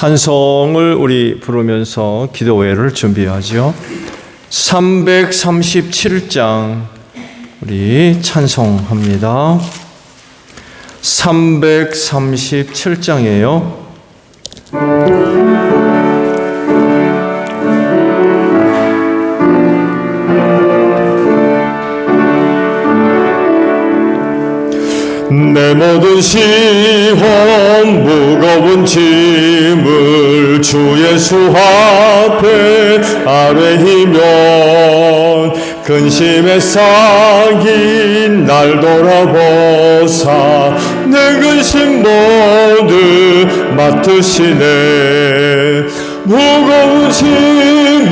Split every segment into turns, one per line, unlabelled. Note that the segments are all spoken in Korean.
찬송을 우리 부르면서 기도회를 준비하죠. 337장 우리 찬송합니다. 337장이에요. 내 모든 시험 무거운 짐을 주 예수 앞에 아뢰이면 근심에 삭인 날 돌아보사 내 근심 모두 맡으시네. 무거운 짐을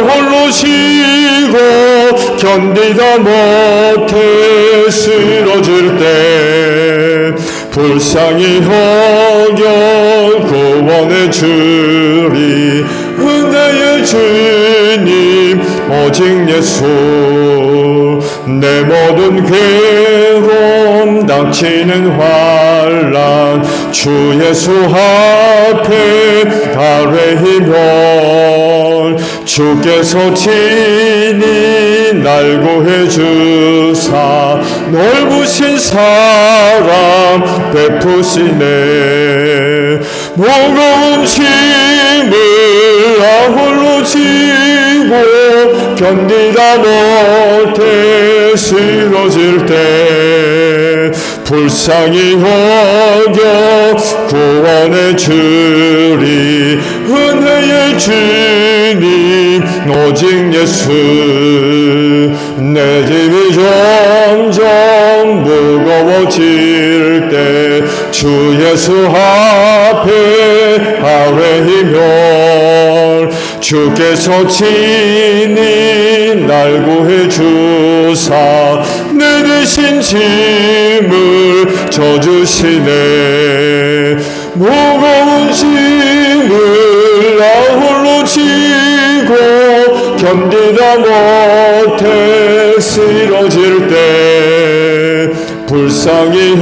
홀로 지고 견디다 못해 쓰러질 때 불쌍히 여겨 구원해 주리. 은혜의 주님 오직 예수. 내 모든 괴로움 닥치는 환난 주 예수 앞에 아뢰이면 주께서 친히 날 구해 주사 넓으신 사랑 베푸시네. 무거운 짐을 홀로 지고 견디다 못해 쓰러질 때 불쌍히 여겨 구원해 주리. 은혜의 주님 오직 예수. 내 짐이 점점 무거워질 때 주 예수 앞에 아뢰이면 주께서 친히 날 구해 주사 내 대신 짐을 져주시네. 무거운 짐을 홀로 지고 견디다 못해 쓰러질 때 불쌍히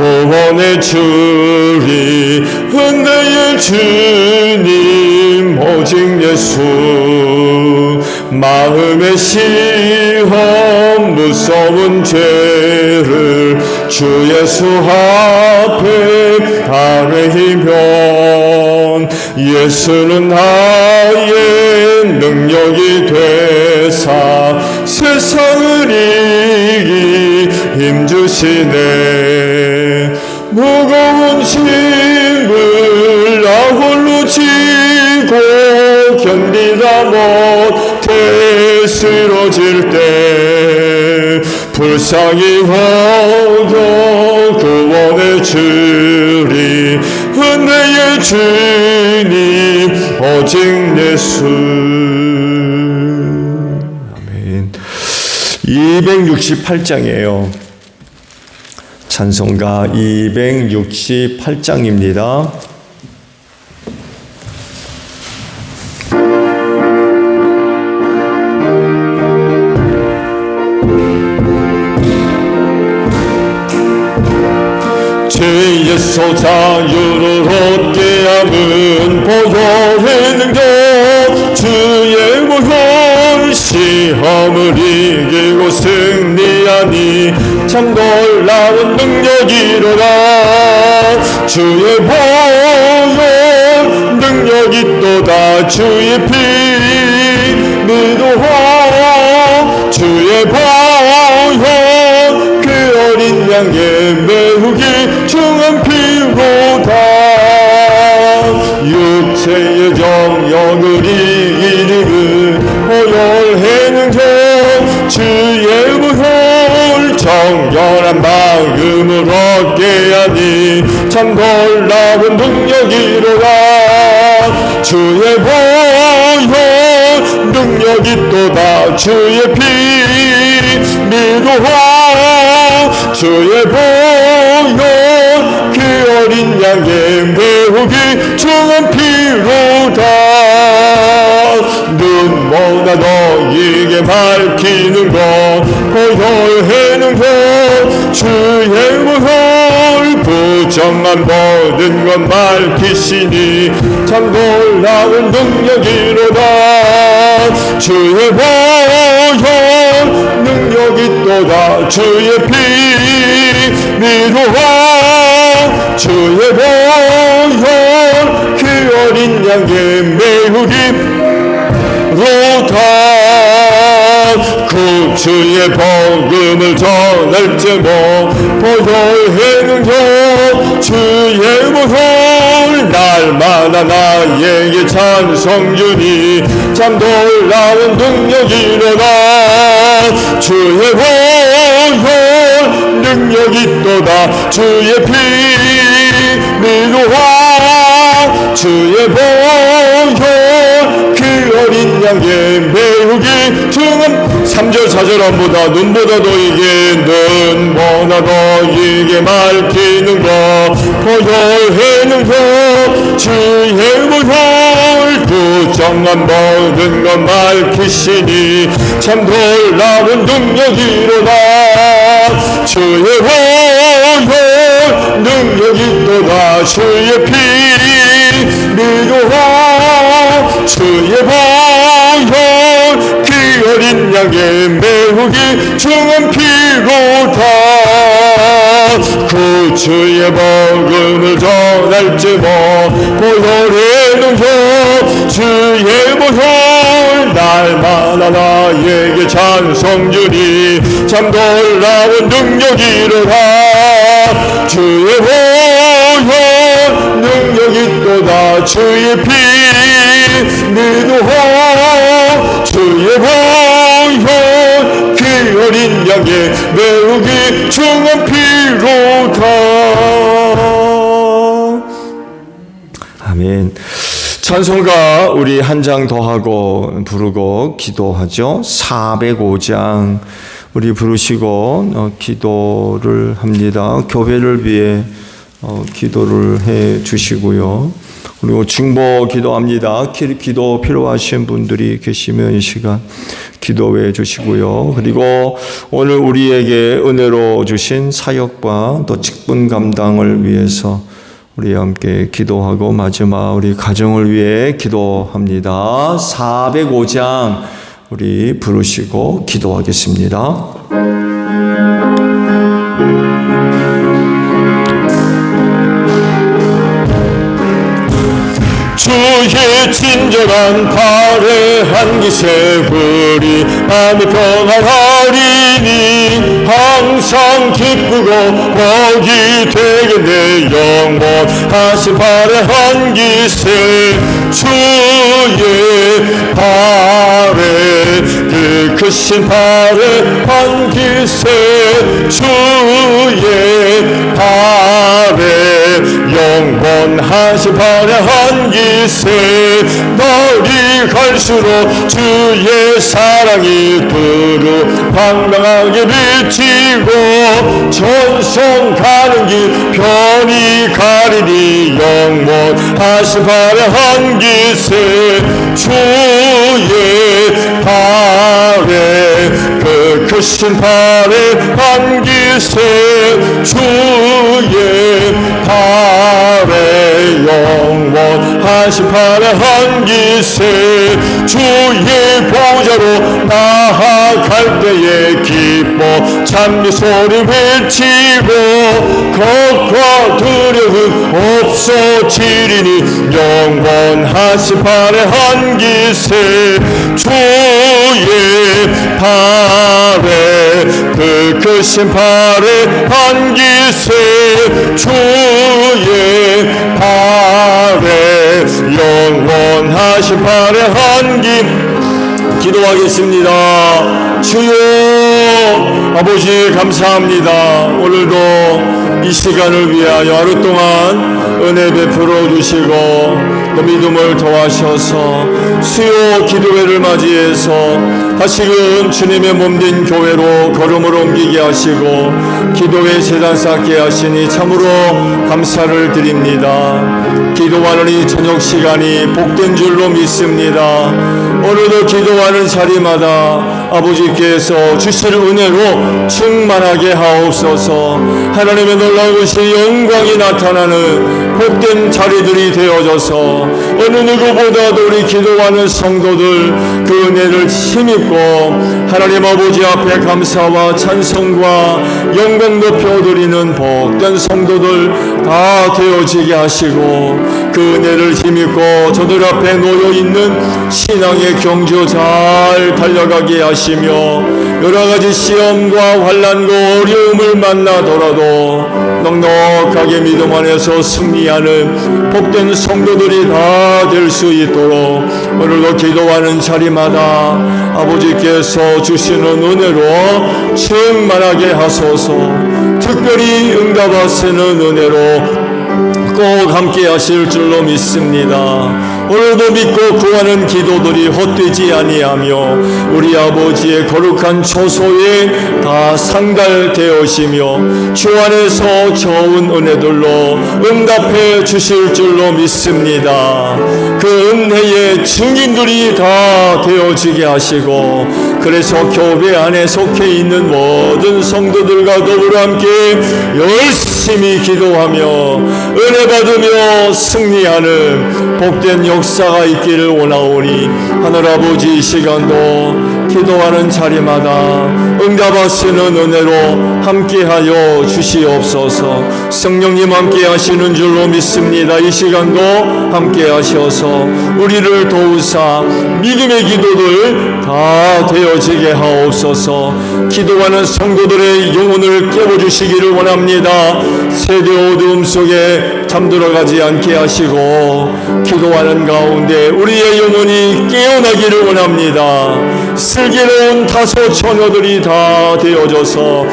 구원해 주리. 은혜의 주님 오직 예수. 마음의 시험 무서운 죄를 주 예수 앞에 아뢰이면 예수는 나의 능력이 되사 세상을 이기 힘주시네. 무거운 짐을 홀로 지고 견디다 못해 쓰러질 때 불쌍히 여겨 구원해 주리. 은혜의 주님 오직 예수. 아멘. 268장이에요. 찬송가 268장입니다. 죄에서 자유를 얻게 함은 보혈의 능력. 주의 보혈 시험을 이기고 승리하니 참 놀라운 능력이로다. 주의 보혈 능력이 또다. 주의 피 믿어하. 주의 보혈 그 어린 양의 매우 귀중한 피로다. 육체의 정욕을 이기는 보혈의 능력. 주의 보혈 정결한 마음을 얻게 하니 참 놀라운 능력이로다. 주의 보혈 능력이 또다. 주의 피 믿어하. 주의 보혈 그 어린 양의 매우 귀중한 피로다. 눈보다 너에게 밝히는 것 보혈의 능력. 주의 보혈 부정한 모든 것 밝히시니 참 놀라운 능력이로다. 주의 보혈 능력이 또다. 주의 피 미루어 주의 보혈 그 어린 양의 매우 깊로다. 구주의 복음을 전할 제목 보혈의 능력 주의 보혈 날마다 나에게 찬송주니 참 놀라운 능력이로다. 주의 보혈 능력이 또다. 주의 피 미루어 주의 보혈 그 어린 양의 매우 깊은 3절 4절 안보다 눈보다도 이게 눈보다도 이게 밝히는 것 보혈의 능력 주의 보혈 부정한 모든 것 밝히시니 참 놀라운 능력이로다. 주의 보혈 능력이 또다. 주의 피 미루어 주의 보혈 그 어린 양의 매우 깊은 피로다. 구주의 복음을 전할 제목 보혈의 능력 주의 보혈 날마다 나에게 찬송주니 참 놀라운 능력이로다. 주의 보혈 능력이 또다. 주의 피 미루어 주의 보혈 그 어린 양의 매우 깊은 피로다. 아멘. 찬송가 우리 한 장 더 하고 부르고 기도하죠. 405장 우리 부르시고 기도를 합니다. 교회를 위해 기도를 해 주시고요. 그리고 중보 기도합니다. 기도 필요하신 분들이 계시면 이 시간 기도해 주시고요. 그리고 오늘 우리에게 은혜로 주신 사역과 또 직분 감당을 위해서 우리 함께 기도하고 마지막 우리 가정을 위해 기도합니다. 405장 우리 부르시고 기도하겠습니다. 주의 친절한 발에 한기세 우리 마음이 평안하리니 항상 기쁘고 복이 되겠네. 영원하신 발에 한기세 주의 발에 그 크신 발에 한기세 주의 발에 영원하신 발에 한기세 날이 갈수록 주의 사랑이 두루 황당하게 비치고 전성 가는 길 편히 가리니 영원하신 발에 한기세 주의 발에 그 크신 발에 한기세 주의 발에 영원하신 발에 한기세 주의 보좌로 나아갈 때에 기뻐 찬미 소리 외치고 걱과 두려움 없어지리니 영원하신 발에 한기세 주의 발에 그 크신 발에 한기세 주의 발에 영원하신 발에 한기 기도하겠습니다. 주여 아버지 감사합니다. 오늘도 이 시간을 위하여 하루 동안 은혜 베풀어 주시고 또 믿음을 더하셔서 수요 기도회를 맞이해서 다시금 주님의 몸된 교회로 걸음을 옮기게 하시고 기도회 재단 쌓게 하시니 참으로 감사를 드립니다. 기도하는 이 저녁 시간이 복된 줄로 믿습니다. 오늘도 기도하는 자리마다 아버지께서 주실 은혜로 충만하게 하옵소서. 하나님의 놀라우신 영광이 나타나는 복된 자리들이 되어져서 어느 누구보다도 우리 기도하는 성도들 그 은혜를 힘입고 하나님 아버지 앞에 감사와 찬송과 영광 높여드리는 복된 성도들 다 되어지게 하시고 그 은혜를 힘입고 저들 앞에 놓여있는 신앙의 경주 잘 달려가게 하시며 여러가지 시험과 환난과 어려움을 만나더라도 넉넉하게 믿음 안에서 승리하는 복된 성도들이 다 될 수 있도록 오늘도 기도하는 자리마다 아버지께서 주시는 은혜로 충만하게 하소서. 특별히 응답하시는 은혜로 꼭 함께 하실 줄로 믿습니다. 오늘도 믿고 구하는 기도들이 헛되지 아니하며 우리 아버지의 거룩한 초소에 다 상달되어지며 주 안에서 좋은 은혜들로 응답해 주실 줄로 믿습니다. 그 은혜의 증인들이 다 되어지게 하시고 그래서 교회 안에 속해 있는 모든 성도들과 더불어 함께 열심히 기도하며 은혜 받으며 승리하는 복된 역사가 있기를 원하오니 하늘아버지 이 시간도 기도하는 자리마다 응답하시는 은혜로 함께하여 주시옵소서. 성령님 함께 하시는 줄로 믿습니다. 이 시간도 함께 하셔서 우리를 도우사 믿음의 기도들 다 되어지게 하옵소서. 기도하는 성도들의 영혼을 깨워주시기를 원합니다. 세대 어두움 속에 잠들어가지 않게 하시고 기도하는 가운데 우리의 영혼이 깨어나기를 원합니다. 슬기로운 다소 처녀들이 다 되어져서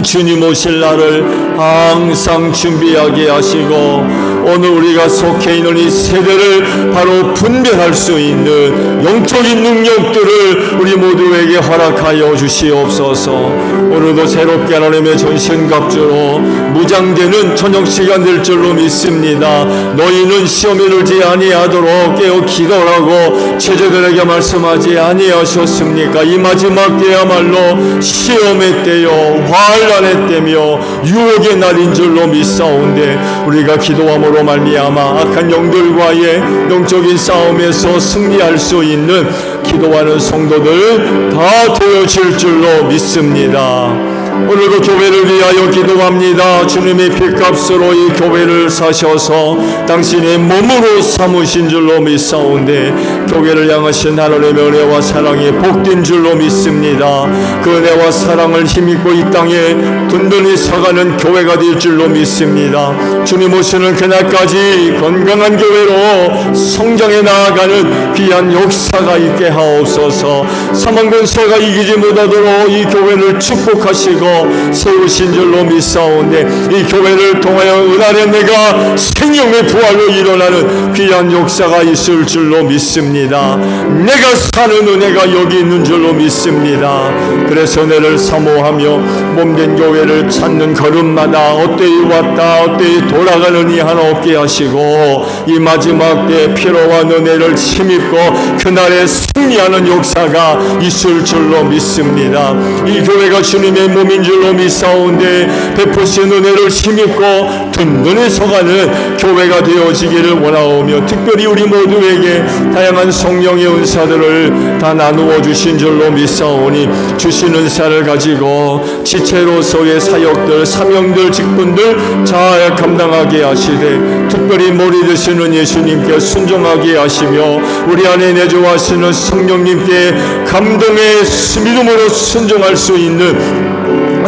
주님 오실 날을 항상 준비하게 하시고 오늘 우리가 속해 있는 이 세대를 바로 분별할 수 있는 영적인 능력들을 우리 모두에게 허락하여 주시옵소서. 오늘도 새롭게 하나님의 전신갑주로 무장되는 저녁시간 될 줄로 믿습니다. 너희는 시험에 들지 아니하도록 깨어 기도하고 제자들에게 말씀하지 아니하셨습니까? 이 마지막 때야말로 시험의 때요 환난의 때며 유혹의 날인 줄로 믿사온데 우리가 기도함으로 말미암아 악한 영들과의 영적인 싸움에서 승리할 수 있는 기도하는 성도들 다 되어질 줄로 믿습니다. 오늘도 교회를 위하여 기도합니다. 주님의 피값으로 이 교회를 사셔서 당신의 몸으로 삼으신 줄로 믿사온데 교회를 향하신 하나님의 은혜와 사랑이 복된 줄로 믿습니다. 그 은혜와 사랑을 힘입고 이 땅에 든든히 서가는 교회가 될 줄로 믿습니다. 주님 오시는 그날까지 건강한 교회로 성장해 나아가는 귀한 역사가 있게 하옵소서. 사망 권세가 이기지 못하도록 이 교회를 축복하시고 세우신 줄로 믿사오니 이 교회를 통하여 은하에 내가 생명의 부활로 일어나는 귀한 역사가 있을 줄로 믿습니다. 내가 사는 은혜가 여기 있는 줄로 믿습니다. 그래서 은혜를 사모하며 몸된 교회를 찾는 걸음마다 어때이 왔다 어때이 돌아가느니 하나 없게 하시고 이 마지막 때 피로와 은혜를 힘입고 그날에 승리하는 역사가 있을 줄로 믿습니다. 이 교회가 주님의 몸인 줄로 믿사오는데 베푸신 은혜를 힘입고 든든히 서가는 교회가 되어지기를 원하오며 특별히 우리 모두에게 다양한 성령의 은사들을 다 나누어 주신 줄로 믿사오니 주신 은사를 가지고 지체로서의 사역들 사명들 직분들 잘 감당하게 하시되 특별히 머리 되시는 예수님께 순종하게 하시며 우리 안에 내주하시는 성령님께 감동의 믿음으로 순종할 수 있는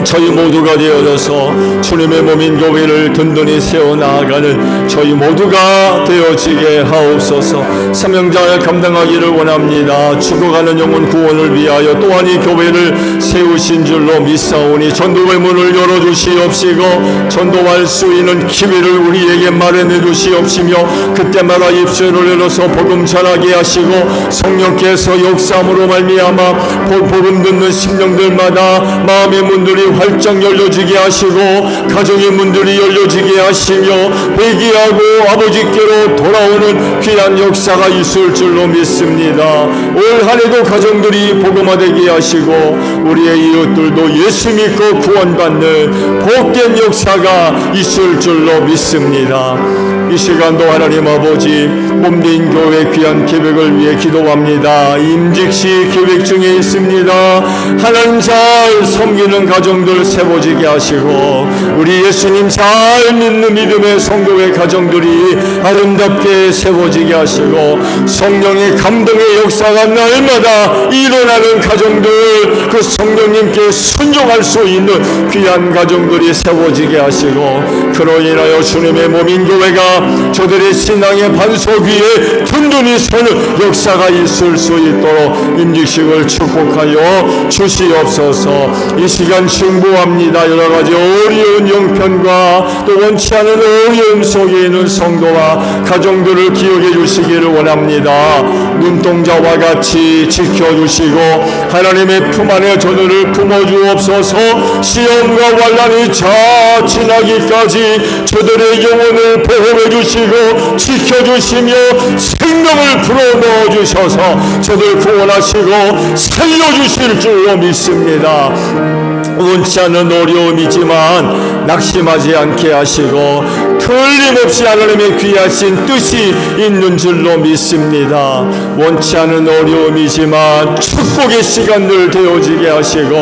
저희 모두가 되어져서 주님의 몸인 교회를 든든히 세워나가는 저희 모두가 되어지게 하옵소서. 사명자를 감당하기를 원합니다. 죽어가는 영혼 구원을 위하여 또한 이 교회를 세우신 줄로 믿사오니 전도의 문을 열어주시옵시고 전도할 수 있는 기회를 우리에게 마련해 주시옵시며 그때마다 입술을 열어서 복음 전하게 하시고 성령께서 역사함으로 말미암아 복음 듣는 심령들마다 마음의 문들이 활짝 열려지게 하시고 가정의 문들이 열려지게 하시며 회개하고 아버지께로 돌아오는 귀한 역사가 있을 줄로 믿습니다. 올 한해도 가정들이 복음화되게 하시고 우리의 이웃들도 예수 믿고 구원받는 복된 역사가 있을 줄로 믿습니다. 이 시간도 하나님 아버지 몸된 교회 귀한 계획을 위해 기도합니다. 임직시 계획 중에 있습니다. 하나님 잘 섬기는 가정들 세워지게 하시고 우리 예수님 잘 믿는 믿음의 성도의 가정들이 아름답게 세워지게 하시고 성령의 감동의 역사가 날마다 일어나는 가정들, 그 성령님께 순종할 수 있는 귀한 가정들이 세워지게 하시고 그로 인하여 주님의 몸인 교회가 저들의 신앙의 반석 위에 든든히 서는 역사가 있을 수 있도록 임직식을 축복하여 주시옵소서. 이 시간 충고합니다. 여러가지 어려운 형편과 또 원치 않은 어려움 속에 있는 성도와 가정들을 기억해 주시기를 원합니다. 눈동자와 같이 지켜주시고 하나님의 품 안에 저들을 품어주옵소서. 시험과 환난이 다 지나기까지 저들의 영혼을 보호해 주시고 지켜주시며 생명을 불어넣어 주셔서 저들 구원하시고 살려주실 줄로 믿습니다. 원치 않은 어려움이지만 낙심하지 않게 하시고 틀림없이 하나님의 귀하신 뜻이 있는 줄로 믿습니다. 원치 않은 어려움이지만 축복의 시간들 되어지게 하시고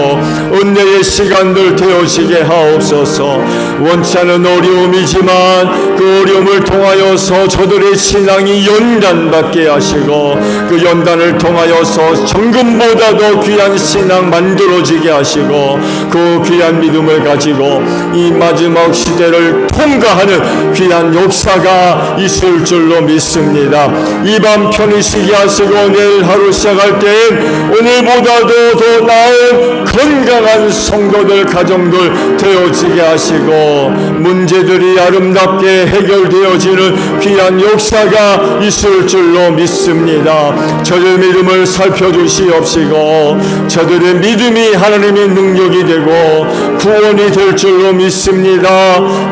은혜의 시간들 되어지게 하옵소서. 원치 않은 어려움이지만 그 어려움을 통하여서 저들의 신앙이 연단받게 하시고 그 연단을 통하여서 정금보다도 귀한 신앙 만들어지게 하시고 그 귀한 믿음을 가지고 이 마지막 시대를 통과하는 귀한 역사가 있을 줄로 믿습니다. 이 밤 편히 쉬게 하시고 내일 하루 시작할 때엔 오늘보다도 더 나은 건강한 성도들 가정들 되어지게 하시고 문제들이 아름답게 해결되어지는 귀한 역사가 있을 줄로 믿습니다. 저들 믿음을 살펴주시옵시고 저들의 믿음이 하나님의 능력이 되고 구원이 될 줄로 믿습니다.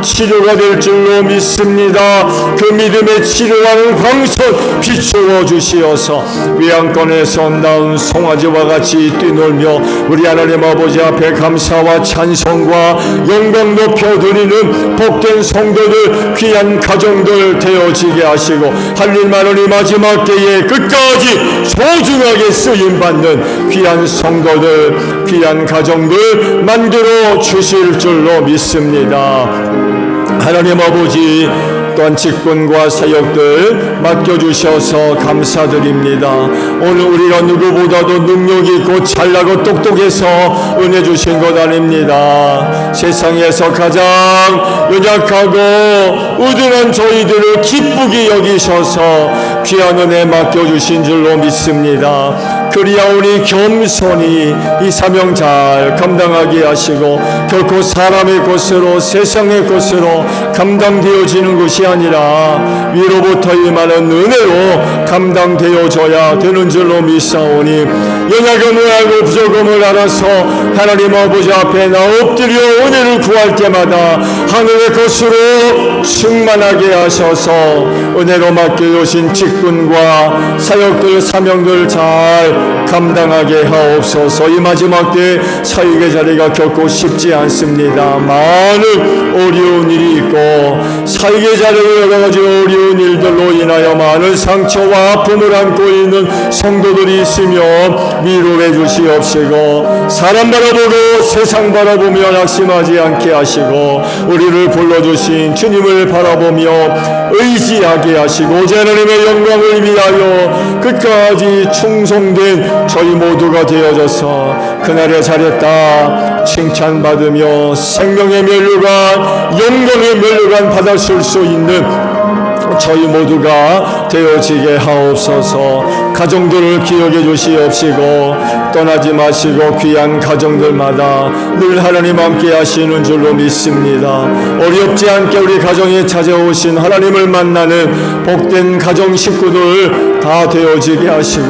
치료가 될 줄로 믿습니다. 그 믿음의 치료하는 광선 비추어 주시어서 외양간에서 나온 송아지와 같이 뛰놀며 우리 하나님 아버지 앞에 감사와 찬송과 영광 높여드리는 복된 성도들 귀한 가정들 되어지게 하시고 할 일 많으니 마지막 때에 끝까지 소중하게 쓰임받는 귀한 성도들 귀한 가정들 만들어 주실 줄로 믿습니다. 하나님 아버지 또한 직분과 사역들 맡겨주셔서 감사드립니다. 오늘 우리가 누구보다도 능력 있고 잘나고 똑똑해서 은혜 주신 것 아닙니다. 세상에서 가장 연약하고 우둔한 저희들을 기쁘게 여기셔서 귀한 은혜 맡겨주신 줄로 믿습니다. 그리야 우리 겸손히 이 사명 잘 감당하게 하시고 결코 사람의 것으로 세상의 것으로 감당되어지는 것이 아니라 위로부터 임하는 은혜로 감당되어져야 되는 줄로 믿사오니 연약함을 알고 부족함을 알아서 하나님 아버지 앞에 나 엎드려 은혜를 구할 때마다 하늘의 것으로 충만하게 하셔서 은혜로 맡겨주신 직분과 사역들 사명들 잘 감당하게 하옵소서. 이 마지막 때 사역의 자리가 결코 쉽지 않습니다. 많은 어려운 일이 있고 사역의 자리에 여러 가지 어려운 일들로 인하여 많은 상처와 아픔을 안고 있는 성도들이 있으며 위로해 주시옵시고 사람 바라보고 세상 바라보며 낙심하지 않게 하시고 우리를 불러주신 주님을 바라보며 의지하게 하시고 오직 하나님의 영광을 위하여 끝까지 충성된 저희 모두가 되어져서 그날에 잘했다 칭찬받으며 생명의 면류관 영광의 면류관 받았을 수 있는 저희 모두가 되어지게 하옵소서. 가정들을 기억해 주시옵시고 떠나지 마시고 귀한 가정들마다 늘 하나님 함께 하시는 줄로 믿습니다. 어렵지 않게 우리 가정에 찾아오신 하나님을 만나는 복된 가정 식구들 다 되어지게 하시고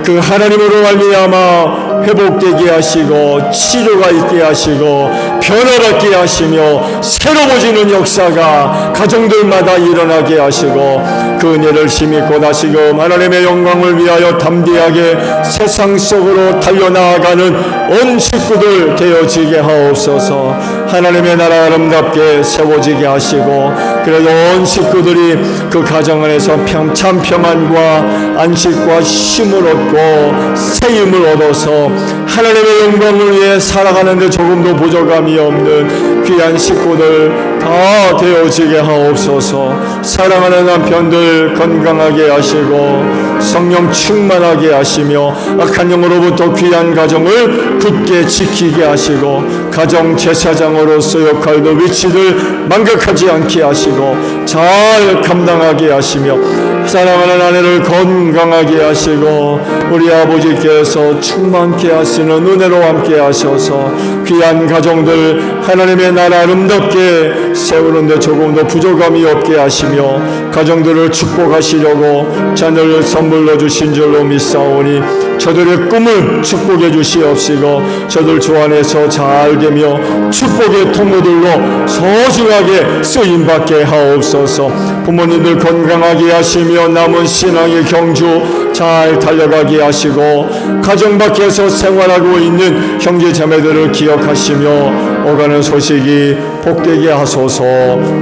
그 하나님으로 말미암아 회복되게 하시고 치료가 있게 하시고 변화받게 하시며 새로 보지는 역사가 가정들마다 일어나게 하시고 그 은혜를 힘입고 다시금 하나님의 영광을 위하여 담대하게 세상 속으로 달려나아가는 온 식구들 되어지게 하옵소서. 하나님의 나라 아름답게 세워지게 하시고 그래도 온 식구들이 그 가정 안에서 참 평안과 안식과 힘을 얻고 새 힘을 얻어서 하나님의 영광을 위해 살아가는데 조금도 부족함이 없는 귀한 식구들 다 되어지게 하옵소서. 사랑하는 남편들 건강하게 하시고 성령 충만하게 하시며 악한 영으로부터 귀한 가정을 굳게 지키게 하시고 가정 제사장으로서 역할도 위치를 망각하지 않게 하시고 잘 감당하게 하시며 사랑하는 아내를 건강하게 하시고 우리 아버지께서 충만케 하시는 은혜로 함께 하셔서 귀한 가정들 하나님의 나라 아름답게 세우는데 조금도 부족함이 없게 하시며 가정들을 축복하시려고 자녀를 선물로 주신 줄로 믿사오니 저들의 꿈을 축복해 주시옵시고 저들 주 안에서 잘 되며 축복의 통로들로 소중하게 쓰임받게 하옵소서. 부모님들 건강하게 하시며 남은 신앙의 경주 잘 달려가게 하시고 가정 밖에서 생활하고 있는 형제 자매들을 기억하시며 오가는 소식이 복되게 하소서.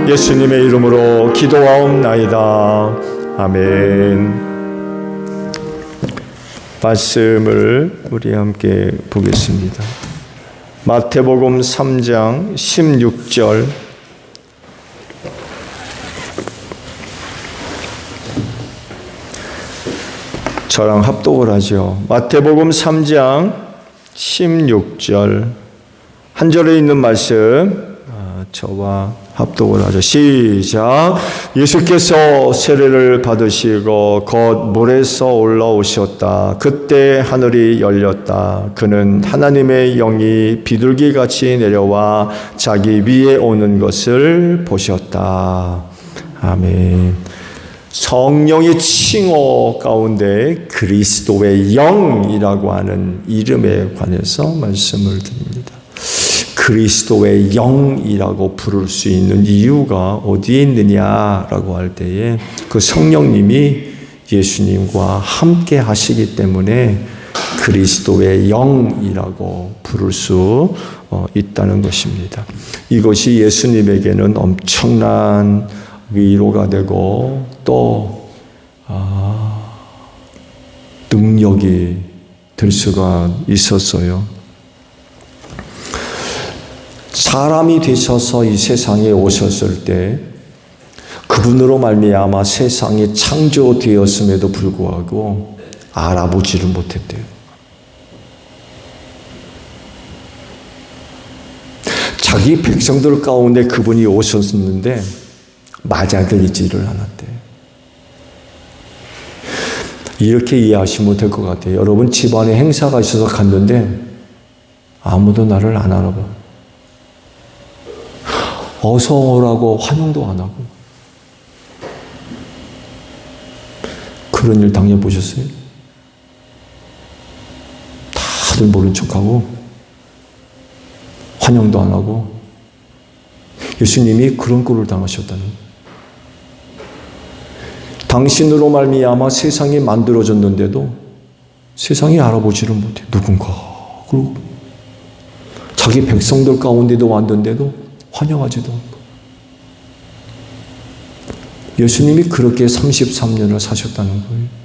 예수님의 이름으로 기도하옵나이다. 아멘. 말씀을 우리 함께 보겠습니다. 마태복음 3장 16절 저랑 합독을 하죠. 마태복음 3장 16절 한 절에 있는 말씀 저와 합독을 하죠. 시작. 예수께서 세례를 받으시고 곧 물에서 올라오셨다. 그때 하늘이 열렸다. 그는 하나님의 영이 비둘기같이 내려와 자기 위에 오는 것을 보셨다. 아멘. 성령의 칭호 가운데 그리스도의 영이라고 하는 이름에 관해서 말씀을 드립니다. 그리스도의 영이라고 부를 수 있는 이유가 어디에 있느냐라고 할 때에 그 성령님이 예수님과 함께 하시기 때문에 그리스도의 영이라고 부를 수 있다는 것입니다. 이것이 예수님에게는 엄청난 위로가 되고 또 능력이 될 수가 있었어요. 사람이 되셔서 이 세상에 오셨을 때 그분으로 말미암아 세상이 창조되었음에도 불구하고 알아보지를 못했대요. 자기 백성들 가운데 그분이 오셨는데 맞아들이지를 않았대요. 이렇게 이해하시면 될 것 같아요. 여러분 집안에 행사가 있어서 갔는데 아무도 나를 안 알아봐. 어서 오라고 환영도 안 하고. 그런 일 당해보셨어요? 다들 모른 척하고 환영도 안 하고. 예수님이 그런 꼴을 당하셨다는 거예요. 당신으로 말미암아 세상이 만들어졌는데도 세상이 알아보지를 못해. 누군가. 그리고 자기 백성들 가운데도 왔는데도 환영하지도 않고. 예수님이 그렇게 33년을 사셨다는 거예요.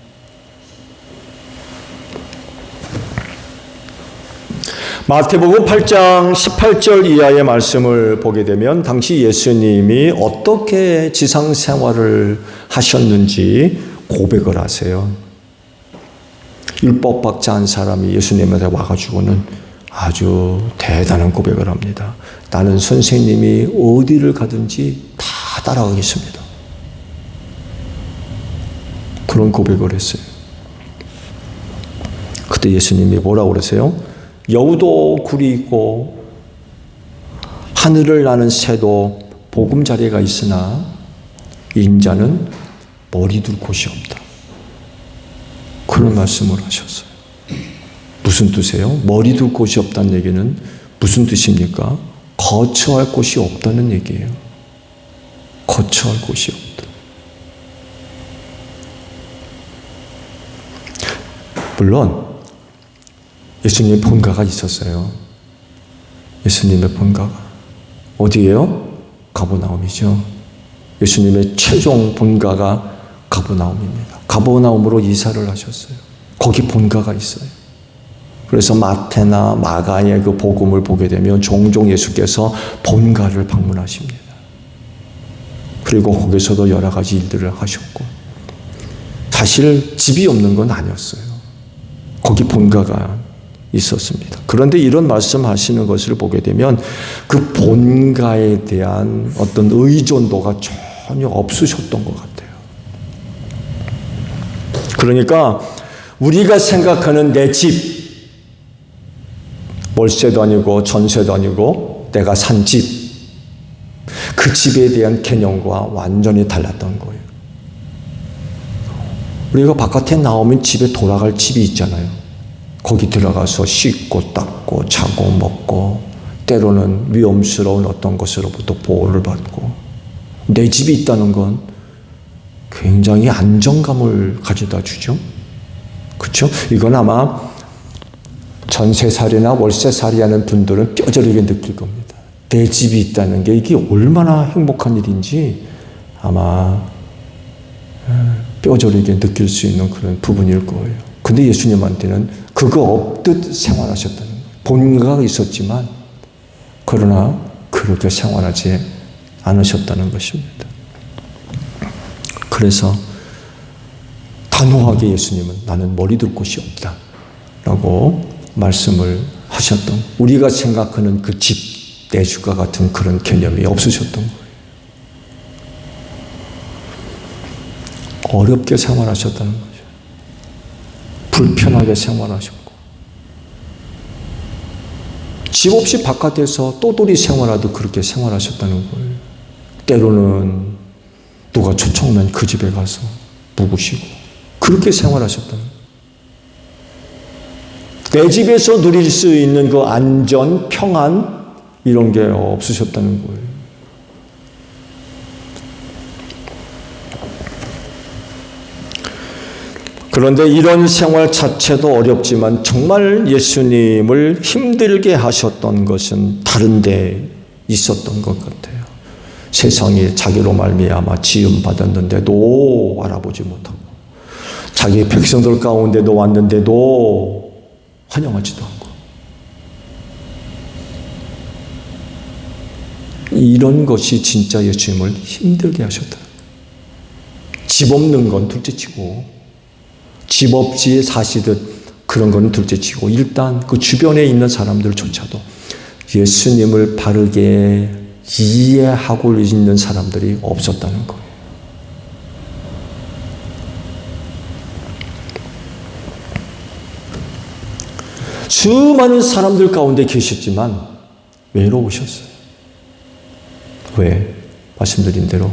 마태복음 8장 18절 이하의 말씀을 보게 되면 당시 예수님이 어떻게 지상 생활을 하셨는지 고백을 하세요. 율법학자 사람이 예수님한테 와가지고는 아주 대단한 고백을 합니다. 나는 선생님이 어디를 가든지 다 따라가겠습니다. 그런 고백을 했어요. 그때 예수님이 뭐라고 그러세요? 여우도 굴이 있고 하늘을 나는 새도 보금자리가 있으나 인자는 머리 둘 곳이 없다. 그런 말씀을 하셨어요. 무슨 뜻이에요? 머리 둘 곳이 없다는 얘기는 무슨 뜻입니까? 거처할 곳이 없다는 얘기예요. 거처할 곳이 없다. 물론 예수님의 본가가 있었어요. 예수님의 본가가 어디예요? 가버나움이죠. 예수님의 최종 본가가 가버나움입니다. 가버나움으로 이사를 하셨어요. 거기 본가가 있어요. 그래서 마태나 마가의 그 복음을 보게 되면 종종 예수께서 본가를 방문하십니다. 그리고 거기서도 여러 가지 일들을 하셨고, 사실 집이 없는 건 아니었어요. 거기 본가가 있었습니다. 그런데 이런 말씀하시는 것을 보게 되면 그 본가에 대한 어떤 의존도가 전혀 없으셨던 것 같아요. 그러니까 우리가 생각하는 내 집, 월세도 아니고 전세도 아니고 내가 산 집, 그 집에 대한 개념과 완전히 달랐던 거예요. 우리가 바깥에 나오면 집에 돌아갈 집이 있잖아요. 거기 들어가서 씻고 닦고 자고 먹고, 때로는 위험스러운 어떤 것으로부터 보호를 받고, 내 집이 있다는 건 굉장히 안정감을 가져다 주죠. 그렇죠? 이건 아마 전세살이나 월세살이 하는 분들은 뼈저리게 느낄 겁니다. 내 집이 있다는 게 이게 얼마나 행복한 일인지 아마 뼈저리게 느낄 수 있는 그런 부분일 거예요. 근데 예수님한테는 그거 없듯 생활하셨다는 거예요. 본가가 있었지만 그러나 그렇게 생활하지 않으셨다는 것입니다. 그래서 단호하게 예수님은 나는 머리 둘 곳이 없다 라고 말씀을 하셨던, 우리가 생각하는 그 집, 내주가 같은 그런 개념이 없으셨던 거예요. 어렵게 생활하셨다는 거죠. 불편하게 생활하셨고, 집 없이 바깥에서 또돌이 생활하도 그렇게 생활하셨다는 거예요. 때로는 누가 초청면 그 집에 가서 묵으시고 그렇게 생활하셨다는 거예요. 내 집에서 누릴 수 있는 그 안전, 평안 이런 게 없으셨다는 거예요. 그런데 이런 생활 자체도 어렵지만 정말 예수님을 힘들게 하셨던 것은 다른 데 있었던 것 같아요. 세상이 자기로 말미암아 지음받았는데도 알아보지 못하고, 자기 백성들 가운데도 왔는데도 환영하지도 않고, 이런 것이 진짜 예수님을 힘들게 하셨다. 집 없는 건 둘째치고, 집 없이 사시듯 그런 건 둘째치고, 일단 그 주변에 있는 사람들조차도 예수님을 바르게 이해하고 있는 사람들이 없었다는 거예요. 수많은 사람들 가운데 계셨지만 외로우셨어요. 왜? 말씀드린 대로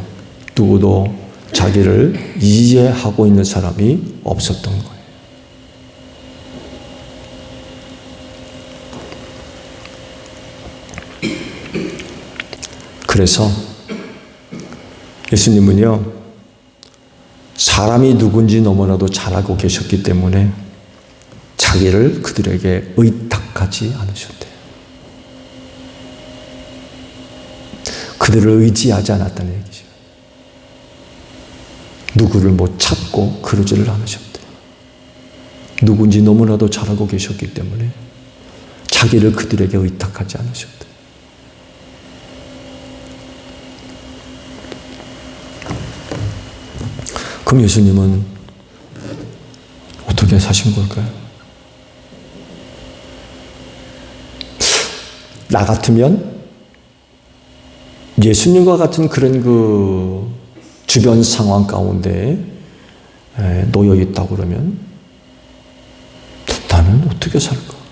누구도 자기를 이해하고 있는 사람이 없었던 거예요. 그래서 예수님은요, 사람이 누군지 너무나도 잘 알고 계셨기 때문에 자기를 그들에게 의탁하지 않으셨대요. 그들을 의지하지 않았다는 얘기죠. 누구를 못 찾고 그러지를 않으셨대요. 누군지 너무나도 잘 알고 계셨기 때문에 자기를 그들에게 의탁하지 않으셨대요. 그럼 예수님은 어떻게 사신 걸까요? 나 같으면 예수님과 같은 그런 그 주변 상황 가운데 놓여 있다고 그러면 나는 어떻게 살까?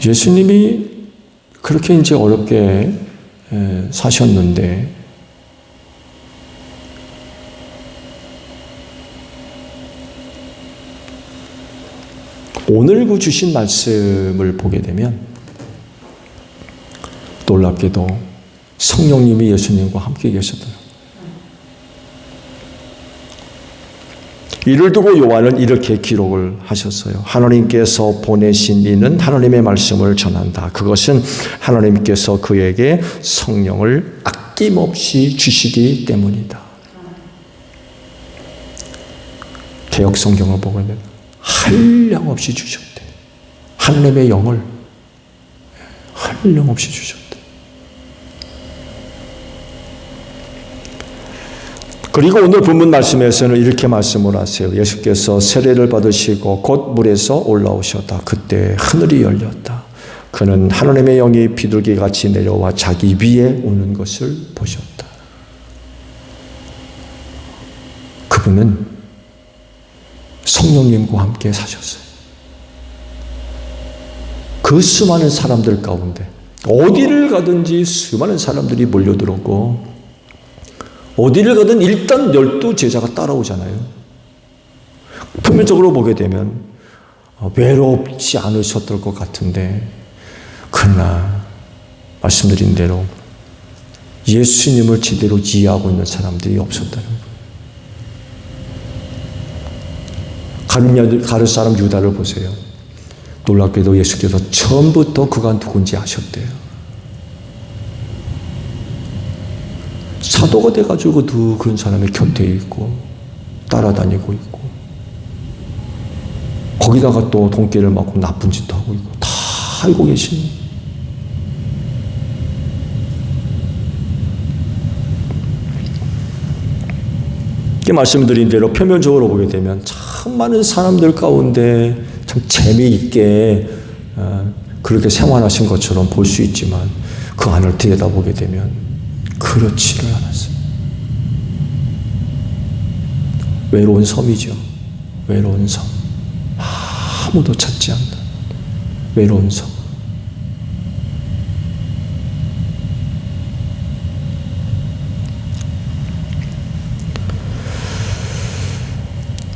예수님이 그렇게 이제 어렵게 사셨는데 오늘 그 주신 말씀을 보게 되면 놀랍게도 성령님이 예수님과 함께 계셨더라고요. 이를 두고 요한은 이렇게 기록을 하셨어요. 하나님께서 보내신 이는 하나님의 말씀을 전한다. 그것은 하나님께서 그에게 성령을 아낌없이 주시기 때문이다. 개역 성경을 보면 한량없이 주셨대. 하나님의 영을 한량없이 주셨대. 그리고 오늘 본문 말씀에서는 이렇게 말씀을 하세요. 예수께서 세례를 받으시고 곧 물에서 올라오셨다. 그때 하늘이 열렸다. 그는 하나님의 영이 비둘기같이 내려와 자기 위에 오는 것을 보셨다. 그분은 성령님과 함께 사셨어요. 그 수많은 사람들 가운데 어디를 가든지 수많은 사람들이 몰려들었고 어디를 가든 일단 12제자가 따라오잖아요. 표면적으로 보게 되면 외롭지 않으셨을 것 같은데 그러나 말씀드린 대로 예수님을 제대로 이해하고 있는 사람들이 없었다는 거예요. 가룟 사람 유다를 보세요. 놀랍게도 예수께서 처음부터 그가 누군지 아셨대요. 사도가 돼가지고도 그런 사람의 곁에 있고 따라다니고 있고 거기다가 또 돈깨를 맞고 나쁜 짓도 하고 있고 다 알고 계시니 이렇게 말씀드린 대로 표면적으로 보게 되면 참 많은 사람들 가운데 참 재미있게 그렇게 생활하신 것처럼 볼 수 있지만 그 안을 들여다보게 되면 그렇지를 않았어요. 외로운 섬이죠. 외로운 섬. 아무도 찾지 않는 외로운 섬.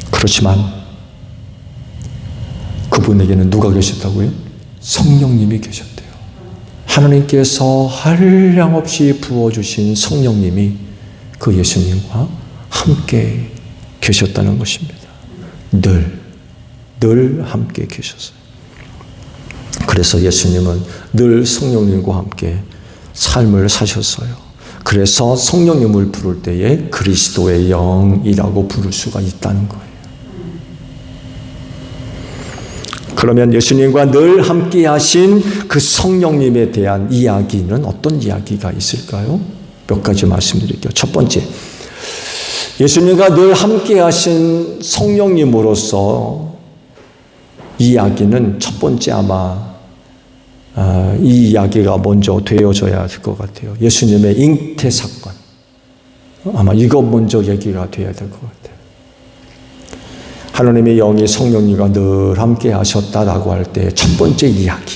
그렇지만 그분에게는 누가 계셨다고요? 성령님이 계셨대요. 하나님께서 한량없이 부어주신 성령님이 그 예수님과 함께 계셨다는 것입니다. 늘 함께 계셨어요. 그래서 예수님은 늘 성령님과 함께 삶을 사셨어요. 그래서 성령님을 부를 때에 그리스도의 영이라고 부를 수가 있다는 거예요. 그러면 예수님과 늘 함께 하신 그 성령님에 대한 이야기는 어떤 이야기가 있을까요? 몇 가지 말씀드릴게요. 첫 번째, 예수님과 늘 함께 하신 성령님으로서 이야기는 첫 번째 아마 이 이야기가 먼저 되어져야 될 것 같아요. 예수님의 잉태 사건. 아마 이거 먼저 얘기가 돼야 될 것 같아요. 하나님의 영이 성령님과 늘 함께 하셨다라고 할 때 첫 번째 이야기,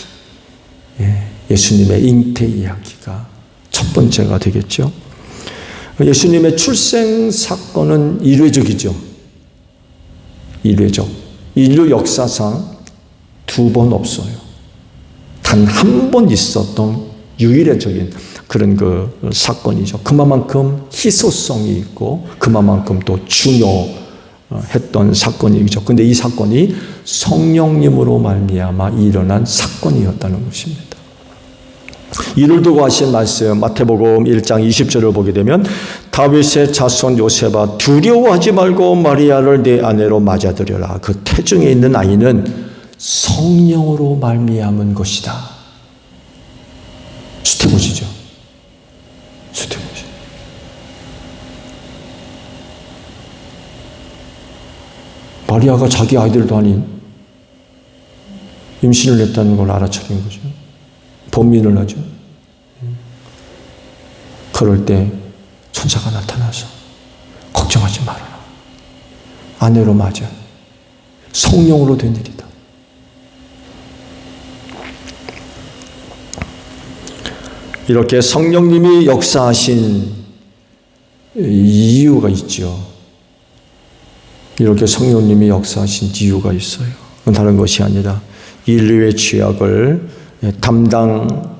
예수님의 잉태 이야기가 첫 번째가 되겠죠. 예수님의 출생 사건은 이례적이죠. 이례적. 인류 역사상 2번 없어요. 단 한 번 있었던 유일적인 그런 그 사건이죠. 그만큼 희소성이 있고 그만큼 또 중요했던 사건이죠. 근데 이 사건이 성령님으로 말미암아 일어난 사건이었다는 것입니다. 이를 두고 하신 말씀 마태복음 1장 20절을 보게 되면 다윗의 자손 요셉아 두려워하지 말고 마리아를 내 아내로 맞아들여라. 그 태중에 있는 아이는 성령으로 말미암은 것이다. 수태고지죠. 수태고지. 마리아가 자기 아이들도 아닌 임신을 했다는 걸 알아차린 거죠. 번민을 하죠. 그럴 때 천사가 나타나서 걱정하지 말아라. 아내로 맞아. 성령으로 된 일이다. 이렇게 성령님이 역사하신 이유가 있죠. 이렇게 성령님이 역사하신 이유가 있어요. 그건 다른 것이 아니라 인류의 죄악을 담당한다고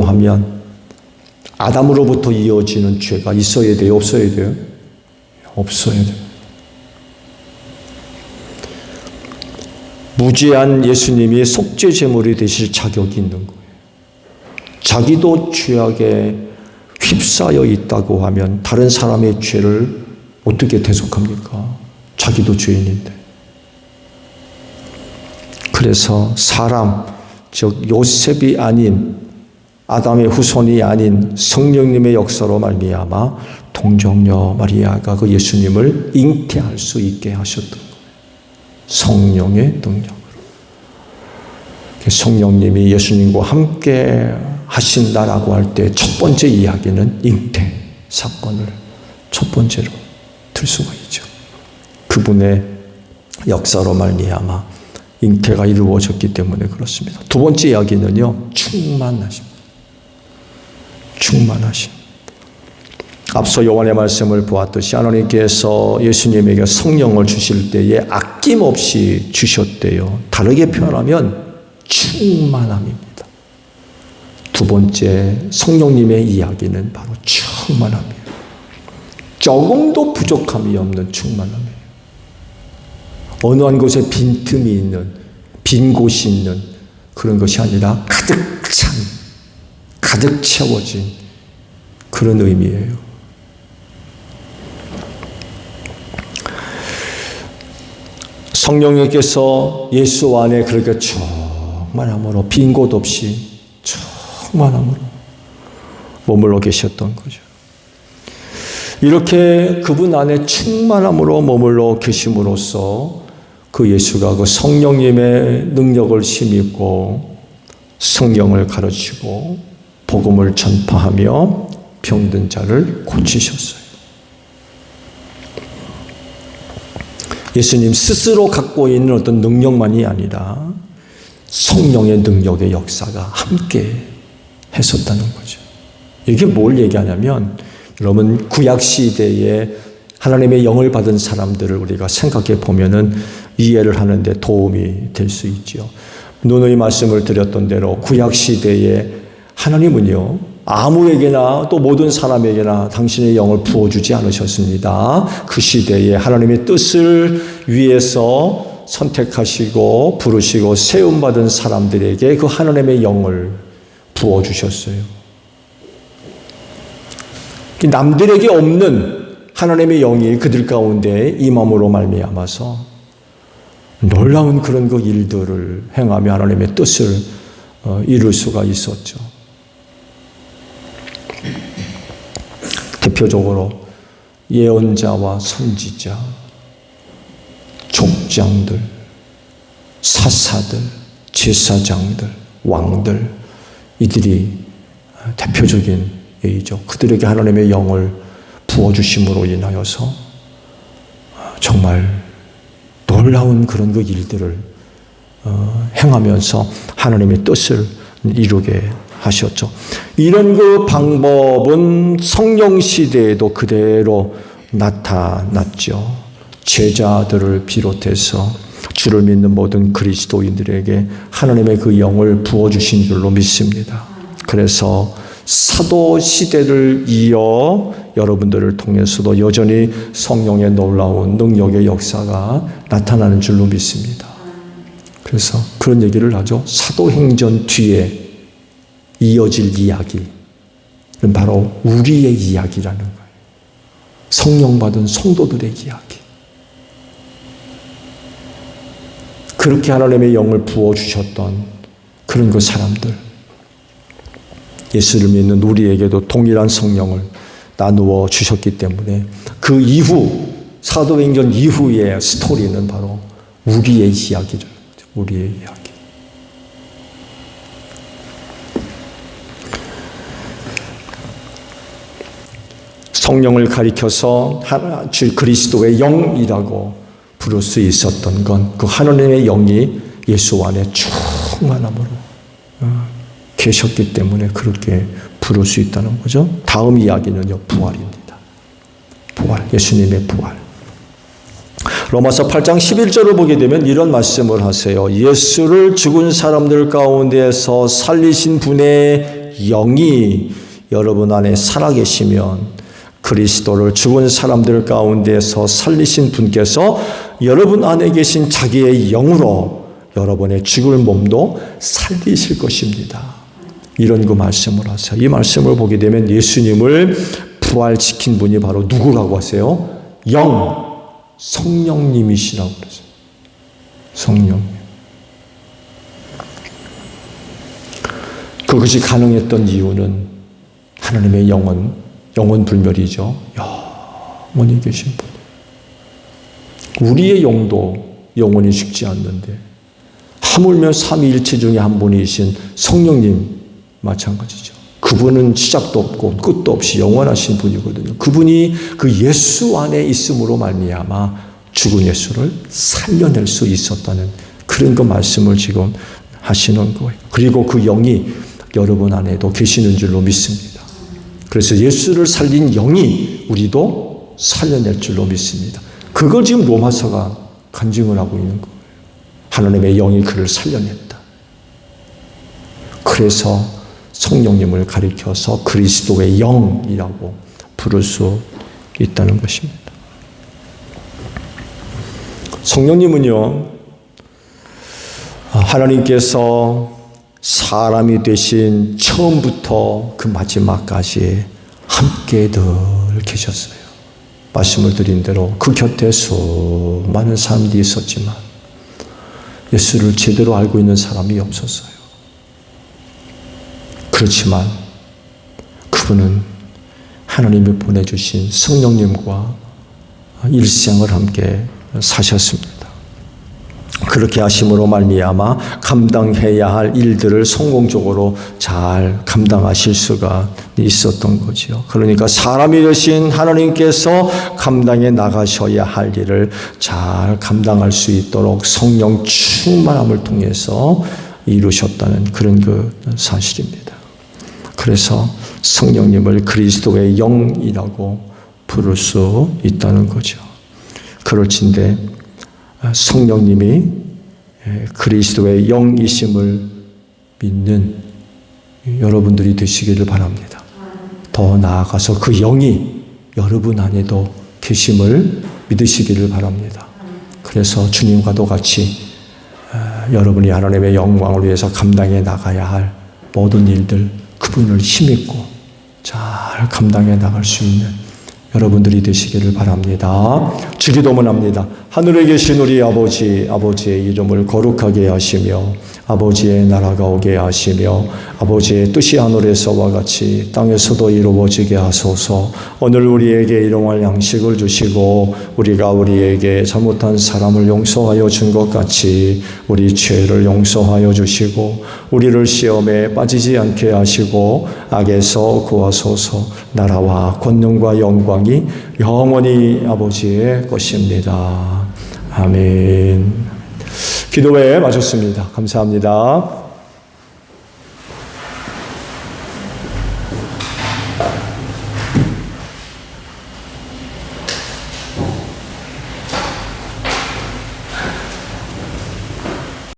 하면 아담으로부터 이어지는 죄가 있어야 돼요? 없어야 돼요? 없어야 돼요. 무죄한 예수님이 속죄 제물이 되실 자격이 있는 거예요. 자기도 죄악에 휩싸여 있다고 하면 다른 사람의 죄를 어떻게 대속합니까? 자기도 죄인인데. 그래서 사람, 즉 요셉이 아닌 아담의 후손이 아닌 성령님의 역사로 말미암아 동정녀 마리아가 그 예수님을 잉태할 수 있게 하셨던 거예요. 성령의 능력으로. 성령님이 예수님과 함께 하신다라고 할 때 첫 번째 이야기는 잉태 사건을 첫 번째로 들 수가 있죠. 그분의 역사로 말미암아 잉태가 이루어졌기 때문에 그렇습니다. 두 번째 이야기는요, 충만하심. 충만하심. 앞서 요한의 말씀을 보았듯이 하나님께서 예수님에게 성령을 주실 때에 아낌없이 주셨대요. 다르게 표현하면 충만함입니다. 두 번째 성령님의 이야기는 바로 충만함이에요. 조금도 부족함이 없는 충만함이에요. 어느 한 곳에 빈틈이 있는, 빈 곳이 있는 그런 것이 아니라 가득 찬, 가득 채워진 그런 의미예요. 성령님께서 예수 안에 그렇게 충만함으로 빈 곳 없이 충만함으로 머물러 계셨던 거죠. 이렇게 그분 안에 충만함으로 머물러 계심으로써 그 예수가 그 성령님의 능력을 힘입고 성령을 가르치고 복음을 전파하며 병든 자를 고치셨어요. 예수님 스스로 갖고 있는 어떤 능력만이 아니라 성령의 능력의 역사가 함께 했었다는 거죠. 이게 뭘 얘기하냐면, 여러분 구약 시대에 하나님의 영을 받은 사람들을 우리가 생각해 보면은 이해를 하는데 도움이 될 수 있죠. 누누이 말씀을 드렸던 대로 구약 시대에 하나님은요, 아무에게나 또 모든 사람에게나 당신의 영을 부어주지 않으셨습니다. 그 시대에 하나님의 뜻을 위해서 선택하시고 부르시고 세움받은 사람들에게 그 하나님의 영을 부어주셨어요. 남들에게 없는 하나님의 영이 그들 가운데 임함으로 말미암아서 놀라운 그런 그 일들을 행하며 하나님의 뜻을 이룰 수가 있었죠. 대표적으로 예언자와 선지자, 족장들, 사사들, 제사장들, 왕들, 이들이 대표적인 예이죠. 그들에게 하나님의 영을 부어주심으로 인하여서 정말 놀라운 그런 그 일들을 행하면서 하나님의 뜻을 이루게 하셨죠. 이런 그 방법은 성령 시대에도 그대로 나타났죠. 제자들을 비롯해서 주를 믿는 모든 그리스도인들에게 하나님의 그 영을 부어주신 줄로 믿습니다. 그래서 사도 시대를 이어 여러분들을 통해서도 여전히 성령의 놀라운 능력의 역사가 나타나는 줄로 믿습니다. 그래서 그런 얘기를 하죠. 사도행전 뒤에 이어질 이야기는 바로 우리의 이야기라는 거예요. 성령 받은 성도들의 이야기. 그렇게 하나님의 영을 부어주셨던 그런 그 사람들, 예수를 믿는 우리에게도 동일한 성령을 나누어 주셨기 때문에 그 이후, 사도행전 이후의 스토리는 바로 우리의 이야기를, 우리의 이야기. 성령을 가리켜서 주 그리스도의 영이라고 부를 수 있었던 건 그 하나님의 영이 예수 안에 충만함으로
계셨기 때문에 그렇게 부를 수 있다는 거죠. 다음 이야기는요, 부활입니다. 부활, 예수님의 부활. 로마서 8장 11절을 보게 되면 이런 말씀을 하세요. 예수를 죽은 사람들 가운데서 살리신 분의 영이 여러분 안에 살아계시면 그리스도를 죽은 사람들 가운데서 살리신 분께서 여러분 안에 계신 자기의 영으로 여러분의 죽을 몸도 살리실 것입니다. 이런 그 말씀을 하세요. 이 말씀을 보게 되면 예수님을 부활시킨 분이 바로 누구라고 하세요? 성령님이시라고 그러세요. 성령님. 그것이 가능했던 이유는 하나님의 영원 불멸이죠. 영원히 계신 분. 우리의 영도 영원히 죽지 않는데 하물며 삼위일체 중에 한 분이신 성령님 마찬가지죠. 그분은 시작도 없고 끝도 없이 영원하신 분이거든요. 그분이 그 예수 안에 있음으로 말미암아 죽은 예수를 살려낼 수 있었다는 그런 그 말씀을 지금 하시는 거예요. 그리고 그 영이 여러분 안에도 계시는 줄로 믿습니다. 그래서 예수를 살린 영이 우리도 살려낼 줄로 믿습니다. 그걸 지금 로마서가 간증을 하고 있는 거예요. 하나님의 영이 그를 살려냈다. 그래서 성령님을 가리켜서 그리스도의 영이라고 부를 수 있다는 것입니다. 성령님은요, 하나님께서 사람이 되신 처음부터 그 마지막까지 함께 늘 계셨어요. 말씀을 드린 대로 그 곁에 수많은 사람들이 있었지만 예수를 제대로 알고 있는 사람이 없었어요. 그렇지만 그분은 하나님이 보내주신 성령님과 일생을 함께 사셨습니다. 그렇게 하심으로 말미암아 감당해야 할 일들을 성공적으로 잘 감당하실 수가 있었던 거죠. 그러니까 사람이 되신 하나님께서 감당해 나가셔야 할 일을 잘 감당할 수 있도록 성령 충만함을 통해서 이루셨다는 그런 그 사실입니다. 그래서 성령님을 그리스도의 영이라고 부를 수 있다는 거죠. 그럴진데 성령님이 그리스도의 영이심을 믿는 여러분들이 되시기를 바랍니다. 더 나아가서 그 영이 여러분 안에도 계심을 믿으시기를 바랍니다. 그래서 주님과도 같이 여러분이 하나님의 영광을 위해서 감당해 나가야 할 모든 일들 그분을 힘입고 잘 감당해 나갈 수 있는 여러분들이 되시기를 바랍니다. 주기도문 합니다. 하늘에 계신 우리 아버지, 아버지의 이름을 거룩하게 하시며 아버지의 나라가 오게 하시며 아버지의 뜻이 하늘에서와 같이 땅에서도 이루어지게 하소서. 오늘 우리에게 일용할 양식을 주시고 우리가 우리에게 잘못한 사람을 용서하여 준 것 같이 우리 죄를 용서하여 주시고 우리를 시험에 빠지지 않게 하시고 악에서 구하소서. 나라와 권능과 영광이 영원히 아버지의 것입니다. 아멘. 기도회에 마쳤습니다. 감사합니다.